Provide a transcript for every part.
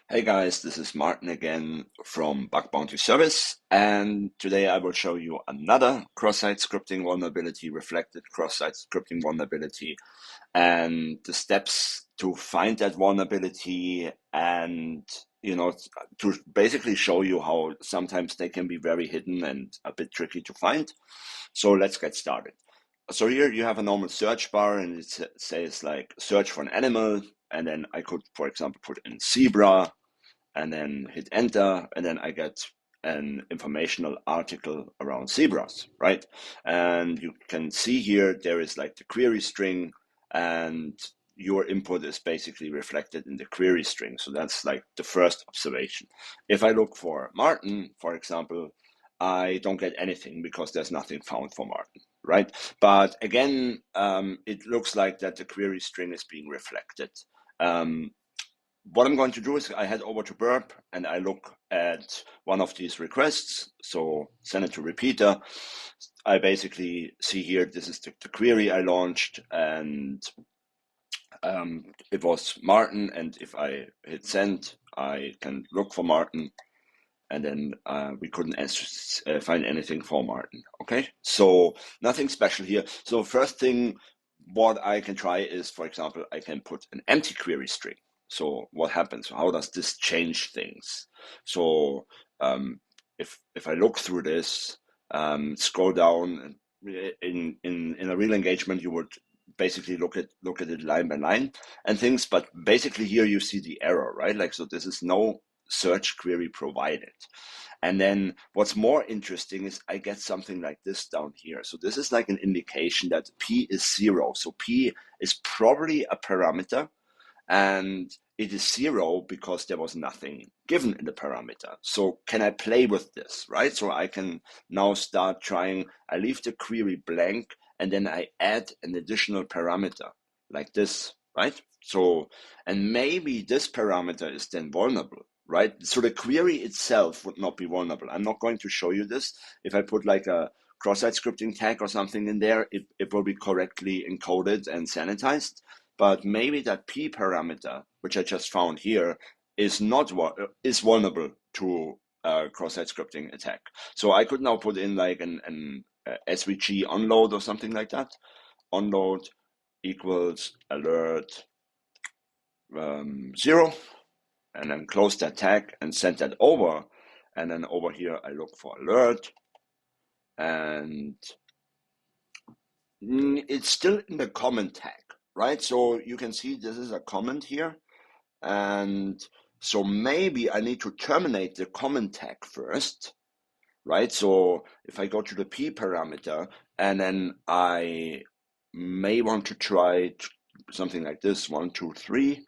Hey guys, this is Martin again from Bug Bounty Service, and today I will show you another cross-site scripting vulnerability, reflected cross-site scripting vulnerability, and the steps to find that vulnerability and to basically show you how sometimes they can be very hidden and a bit tricky to find. So let's get started. So here you have a normal search bar and it says like search for an animal, and then I could, for example, put in zebra and then hit enter, and then I get an informational article around zebras, right? And you can see here there is like the query string, and your input is basically reflected in the query string. So that's like the first observation. If I look for Martin, for example, I don't get anything because there's nothing found for Martin, right? But again, it looks like that the query string is being reflected. What I'm going to do is I head over to Burp and I look at one of these requests. So send it to repeater. I basically see here, this is the query I launched, and it was Martin. And if I hit send, I can look for Martin, and then we couldn't find anything for Martin. Okay, so nothing special here. So first thing, what I can try is, for example, I can put an empty query string. So what happens? How does this change things? So if I look through this, scroll down in a real engagement, you would basically look at it line by line and things. But basically here you see the error, right? Like, so this is no search query provided. And then what's more interesting is I get something like this down here. So this is like an indication that P is 0. So P is probably a parameter, and it is 0 because there was nothing given in the parameter. So can I play with this, right? So I can now start trying, I leave the query blank, and then I add an additional parameter like this, right? So, and maybe this parameter is then vulnerable, right? So the query itself would not be vulnerable. I'm not going to show you this. If I put like a cross-site scripting tag or something in there, it will be correctly encoded and sanitized. But maybe that P parameter, which I just found here, is vulnerable to a cross-site scripting attack. So I could now put in like an SVG onload or something like that. Onload equals alert 0, and then close that tag and send that over. And then over here, I look for alert, and it's still in the comment tag, right? So you can see this is a comment here. And so maybe I need to terminate the comment tag first, right? So if I go to the P parameter, and then I may want to try something like this, 1, 2, 3,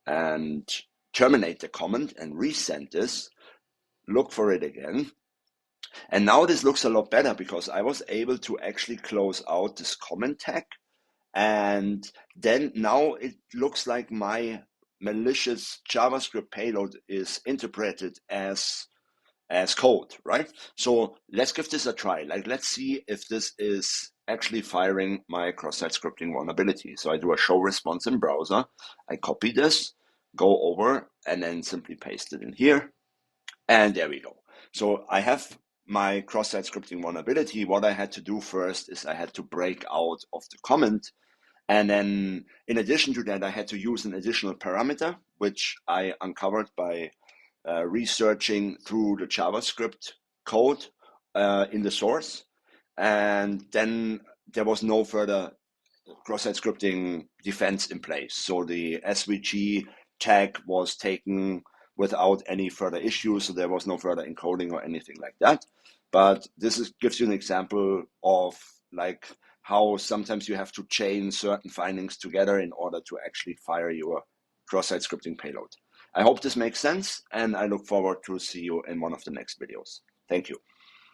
and terminate the comment and resend this, look for it again. And now this looks a lot better because I was able to actually close out this comment tag. And then now it looks like my malicious JavaScript payload is interpreted as code, right? So let's give this a try. Like, let's see if this is actually firing my cross-site scripting vulnerability. So I do a show response in browser. I copy this, go over, and then simply paste it in here. And there we go. So I have my cross-site scripting vulnerability. What I had to do first is I had to break out of the comment. And then in addition to that, I had to use an additional parameter, which I uncovered by researching through the JavaScript code in the source. And then there was no further cross-site scripting defense in place. So the SVG tag was taken without any further issues. So there was no further encoding or anything like that. But this gives you an example of like how sometimes you have to chain certain findings together in order to actually fire your cross-site scripting payload. I hope this makes sense, and I look forward to see you in one of the next videos. Thank you.